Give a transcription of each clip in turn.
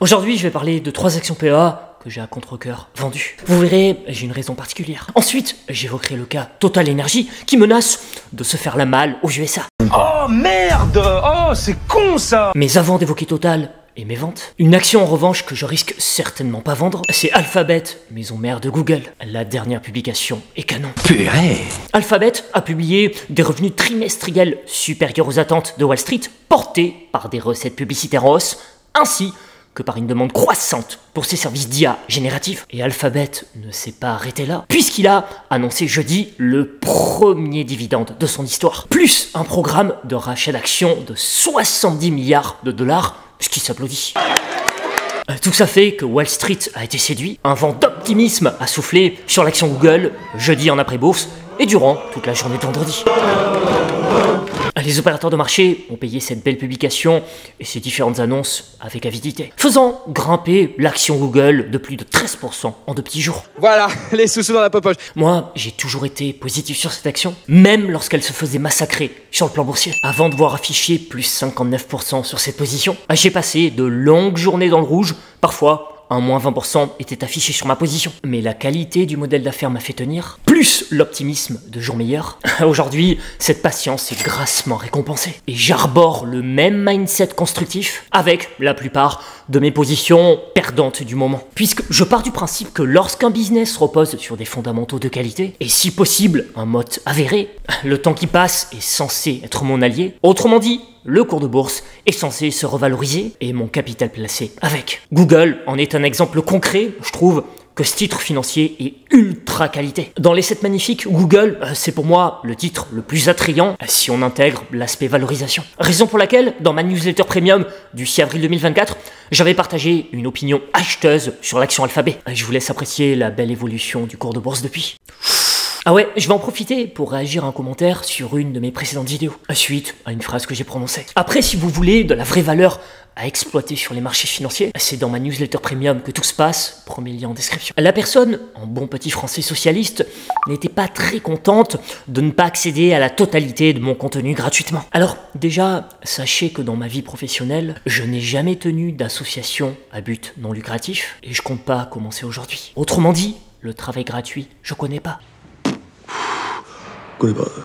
Aujourd'hui, je vais parler de 3 actions PEA que j'ai à contre-cœur vendues. Vous verrez, j'ai une raison particulière. Ensuite, j'évoquerai le cas Total Energy qui menace de se faire la malle aux USA. Oh merde! Oh, c'est con ça! Mais avant d'évoquer Total et mes ventes, une action en revanche que je risque certainement pas vendre, c'est Alphabet, maison mère de Google. La dernière publication est canon. Purée! Alphabet a publié des revenus trimestriels supérieurs aux attentes de Wall Street, portés par des recettes publicitaires en hausse, ainsi que par une demande croissante pour ses services d'IA génératifs. Et Alphabet ne s'est pas arrêté là, puisqu'il a annoncé jeudi le premier dividende de son histoire, plus un programme de rachat d'actions de 70 milliards de dollars, ce qui s'applaudit. Tout ça fait que Wall Street a été séduit, un vent d'optimisme a soufflé sur l'action Google jeudi en après-bourse et durant toute la journée de vendredi. Les opérateurs de marché ont payé cette belle publication et ces différentes annonces avec avidité, faisant grimper l'action Google de plus de 13% en 2 petits jours. Voilà, les sous-sous dans la popoche. Moi, j'ai toujours été positif sur cette action, même lorsqu'elle se faisait massacrer sur le plan boursier. Avant de voir afficher plus 59% sur cette position, j'ai passé de longues journées dans le rouge, parfois un moins 20% était affiché sur ma position. Mais la qualité du modèle d'affaires m'a fait tenir, plus l'optimisme de jours meilleurs. Aujourd'hui, cette patience est grassement récompensée. Et j'arbore le même mindset constructif avec la plupart de mes positions perdantes du moment. Puisque je pars du principe que lorsqu'un business repose sur des fondamentaux de qualité, et si possible un moat avéré, le temps qui passe est censé être mon allié. Autrement dit, le cours de bourse est censé se revaloriser et mon capital placé avec. Google en est un exemple concret, je trouve, que ce titre financier est ultra qualité. Dans les 7 magnifiques, Google, c'est pour moi le titre le plus attrayant si on intègre l'aspect valorisation. Raison pour laquelle, dans ma newsletter premium du 6 avril 2024, j'avais partagé une opinion acheteuse sur l'action Alphabet. Je vous laisse apprécier la belle évolution du cours de bourse depuis. Ah ouais, je vais en profiter pour réagir à un commentaire sur une de mes précédentes vidéos, suite à une phrase que j'ai prononcée. Après, si vous voulez de la vraie valeur à exploiter sur les marchés financiers, c'est dans ma newsletter premium que tout se passe, premier lien en description. La personne, en bon petit français socialiste, n'était pas très contente de ne pas accéder à la totalité de mon contenu gratuitement. Alors déjà, sachez que dans ma vie professionnelle, je n'ai jamais tenu d'association à but non lucratif et je compte pas commencer aujourd'hui. Autrement dit, le travail gratuit, je connais pas.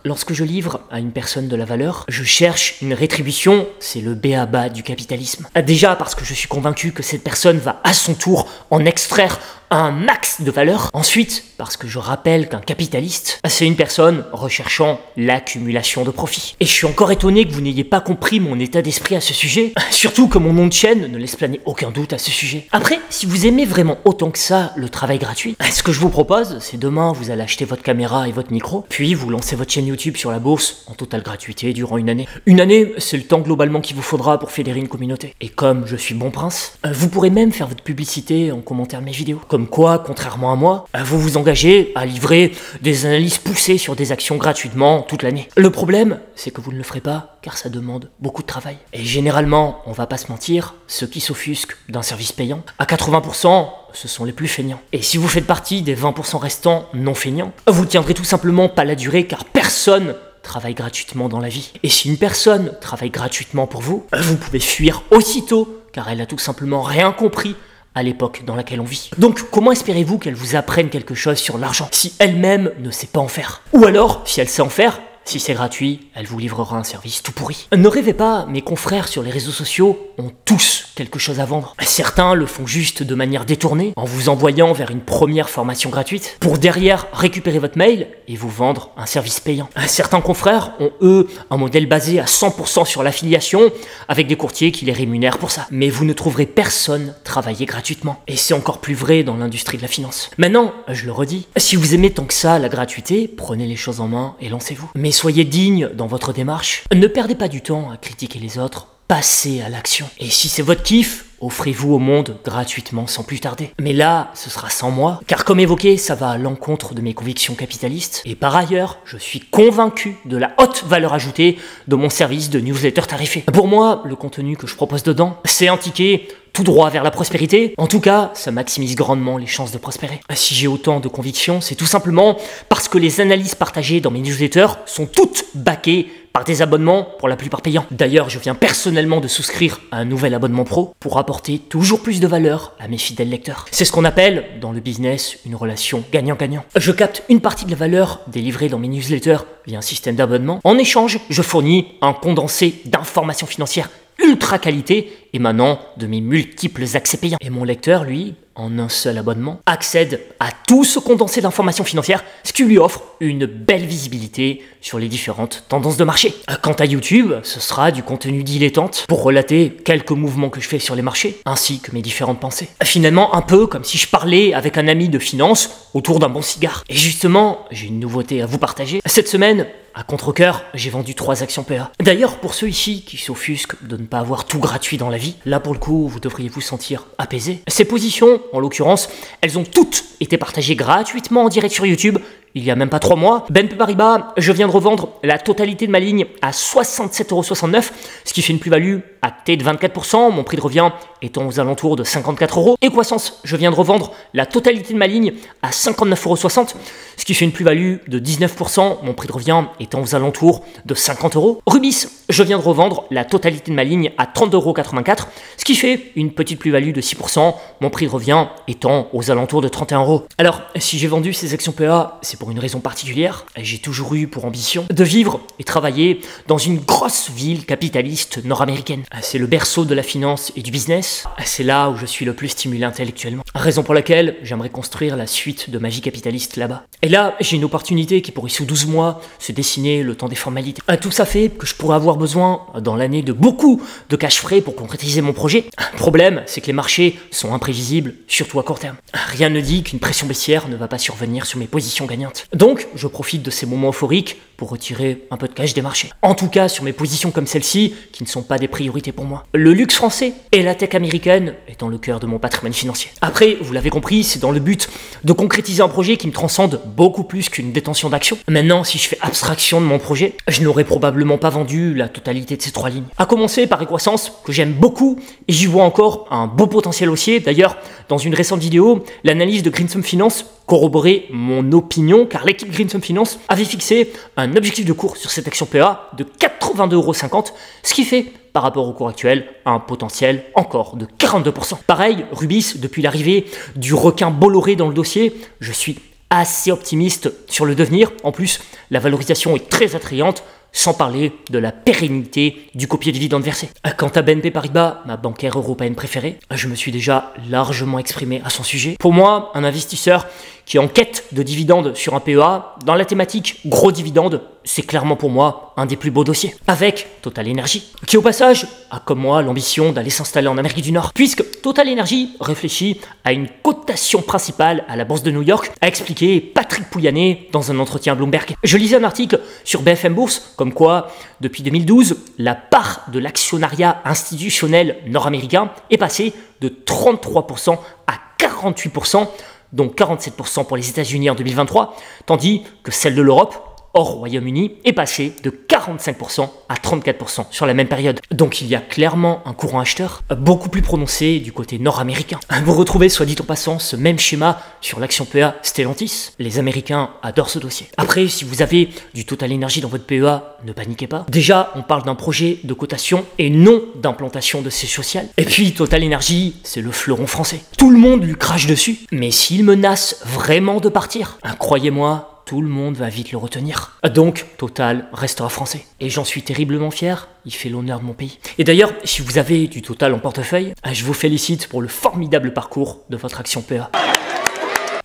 Lorsque je livre à une personne de la valeur, je cherche une rétribution, c'est le b.a.-ba du capitalisme. Déjà parce que je suis convaincu que cette personne va à son tour en extraire un max de valeur. Ensuite, parce que je rappelle qu'un capitaliste, c'est une personne recherchant l'accumulation de profits. Et je suis encore étonné que vous n'ayez pas compris mon état d'esprit à ce sujet, surtout que mon nom de chaîne ne laisse planer aucun doute à ce sujet. Après, si vous aimez vraiment autant que ça le travail gratuit, ce que je vous propose, c'est demain, vous allez acheter votre caméra et votre micro, puis vous lancez votre chaîne YouTube sur la bourse en totale gratuité durant une année. Une année, c'est le temps globalement qu'il vous faudra pour fédérer une communauté. Et comme je suis bon prince, vous pourrez même faire votre publicité en commentaire de mes vidéos. Comme quoi, contrairement à moi, vous vous engagez à livrer des analyses poussées sur des actions gratuitement toute l'année. Le problème, c'est que vous ne le ferez pas car ça demande beaucoup de travail. Et généralement, on va pas se mentir, ceux qui s'offusquent d'un service payant, à 80%, ce sont les plus feignants. Et si vous faites partie des 20% restants non feignants, vous tiendrez tout simplement pas la durée car personne travaille gratuitement dans la vie. Et si une personne travaille gratuitement pour vous, vous pouvez fuir aussitôt car elle a tout simplement rien compris à l'époque dans laquelle on vit. Donc comment espérez-vous qu'elle vous apprenne quelque chose sur l'argent si elle-même ne sait pas en faire? Ou alors, si elle sait en faire, si c'est gratuit, elle vous livrera un service tout pourri. Ne rêvez pas, mes confrères sur les réseaux sociaux ont tous quelque chose à vendre. Certains le font juste de manière détournée, en vous envoyant vers une première formation gratuite, pour derrière récupérer votre mail et vous vendre un service payant. Certains confrères ont, eux, un modèle basé à 100% sur l'affiliation, avec des courtiers qui les rémunèrent pour ça. Mais vous ne trouverez personne travailler gratuitement. Et c'est encore plus vrai dans l'industrie de la finance. Maintenant, je le redis, si vous aimez tant que ça la gratuité, prenez les choses en main et lancez-vous. Mais soyez digne dans votre démarche. Ne perdez pas du temps à critiquer les autres. Passez à l'action. Et si c'est votre kiff, offrez-vous au monde gratuitement sans plus tarder. Mais là, ce sera sans moi, car comme évoqué, ça va à l'encontre de mes convictions capitalistes. Et par ailleurs, je suis convaincu de la haute valeur ajoutée de mon service de newsletter tarifé. Pour moi, le contenu que je propose dedans, c'est un ticket tout droit vers la prospérité. En tout cas, ça maximise grandement les chances de prospérer. Si j'ai autant de convictions, c'est tout simplement parce que les analyses partagées dans mes newsletters sont toutes backées par des abonnements pour la plupart payants. D'ailleurs, je viens personnellement de souscrire à un nouvel abonnement pro pour apporter toujours plus de valeur à mes fidèles lecteurs. C'est ce qu'on appelle dans le business une relation gagnant-gagnant. Je capte une partie de la valeur délivrée dans mes newsletters via un système d'abonnement. En échange, je fournis un condensé d'informations financières ultra qualité émanant de mes multiples accès payants. Et mon lecteur, lui, en un seul abonnement, accède à tout ce condensé d'informations financières, ce qui lui offre une belle visibilité sur les différentes tendances de marché. Quant à YouTube, ce sera du contenu dilettante pour relater quelques mouvements que je fais sur les marchés, ainsi que mes différentes pensées. Finalement, un peu comme si je parlais avec un ami de finance autour d'un bon cigare. Et justement, j'ai une nouveauté à vous partager. Cette semaine, à contre-cœur, j'ai vendu 3 actions PEA. D'ailleurs, pour ceux ici qui s'offusquent de ne pas avoir tout gratuit dans la vie, là pour le coup, vous devriez vous sentir apaisé. Ces positions, en l'occurrence, elles ont toutes été partagées gratuitement en direct sur YouTube, il y a même pas 3 mois. BNP Paribas, je viens de revendre la totalité de ma ligne à 67,69 €, ce qui fait une plus-value actée de 24%, mon prix de revient étant aux alentours de 54 €. Equasens, je viens de revendre la totalité de ma ligne à 59,60 €, ce qui fait une plus-value de 19%, mon prix de revient étant aux alentours de 50 €. Rubis, je viens de revendre la totalité de ma ligne à 32,84 €, ce qui fait une petite plus-value de 6%, mon prix de revient étant aux alentours de 31 €. Alors, si j'ai vendu ces actions PEA, c'est pour une raison particulière. J'ai toujours eu pour ambition de vivre et travailler dans une grosse ville capitaliste nord-américaine. C'est le berceau de la finance et du business. C'est là où je suis le plus stimulé intellectuellement. Raison pour laquelle j'aimerais construire la suite de ma vie capitaliste là-bas. Et là, j'ai une opportunité qui pourrait sous 12 mois se dessiner le temps des formalités. Tout ça fait que je pourrais avoir besoin dans l'année de beaucoup de cash frais pour concrétiser mon projet. Le problème, c'est que les marchés sont imprévisibles, surtout à court terme. Rien ne dit qu'une pression baissière ne va pas survenir sur mes positions gagnantes. Donc, je profite de ces moments euphoriques pour retirer un peu de cash des marchés. En tout cas, sur mes positions comme celle-ci, qui ne sont pas des priorités pour moi. Le luxe français et la tech américaine étant le cœur de mon patrimoine financier. Après, vous l'avez compris, c'est dans le but de concrétiser un projet qui me transcende beaucoup plus qu'une détention d'actions. Maintenant, si je fais abstraction de mon projet, je n'aurais probablement pas vendu la totalité de ces 3 lignes. À commencer par Equasens, que j'aime beaucoup, et j'y vois encore un beau potentiel haussier. D'ailleurs, dans une récente vidéo, l'analyse de Greensum Finance corroborer mon opinion, car l'équipe Greensum Finance avait fixé un objectif de cours sur cette action PEA de 82,50 €, ce qui fait, par rapport au cours actuel, un potentiel encore de 42%. Pareil, Rubis, depuis l'arrivée du requin Bolloré dans le dossier, je suis assez optimiste sur le devenir. En plus, la valorisation est très attrayante, sans parler de la pérennité du copier dividende versé. Quant à BNP Paribas, ma bancaire européenne préférée, je me suis déjà largement exprimé à son sujet. Pour moi, un investisseur qui est en quête de dividendes sur un PEA, dans la thématique gros dividendes, c'est clairement pour moi un des plus beaux dossiers. Avec Total Energy, qui au passage a comme moi l'ambition d'aller s'installer en Amérique du Nord. Puisque Total Energy réfléchit à une cotation principale à la bourse de New York, a expliqué Patrick Pouyanné dans un entretien à Bloomberg. Je lisais un article sur BFM Bourse, comme quoi, depuis 2012, la part de l'actionnariat institutionnel nord-américain est passée de 33% à 48%, donc 47% pour les États-Unis en 2023, tandis que celle de l'Europe, hors Royaume-Uni, est passée de 45% à 34% sur la même période. Donc il y a clairement un courant acheteur beaucoup plus prononcé du côté nord-américain. Vous retrouvez, soit dit en passant, ce même schéma sur l'action PEA Stellantis. Les Américains adorent ce dossier. Après, si vous avez du Total Energy dans votre PEA, ne paniquez pas. Déjà, on parle d'un projet de cotation et non d'implantation de siège social. Et puis, Total Energy, c'est le fleuron français. Tout le monde lui crache dessus. Mais s'il menace vraiment de partir, croyez-moi, tout le monde va vite le retenir. Donc, Total restera français. Et j'en suis terriblement fier, il fait l'honneur de mon pays. Et d'ailleurs, si vous avez du Total en portefeuille, je vous félicite pour le formidable parcours de votre action PEA.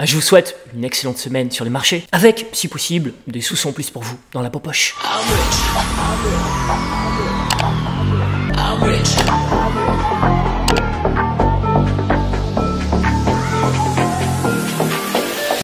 Je vous souhaite une excellente semaine sur les marchés, avec, si possible, des sous en plus pour vous dans la poche. I'm rich.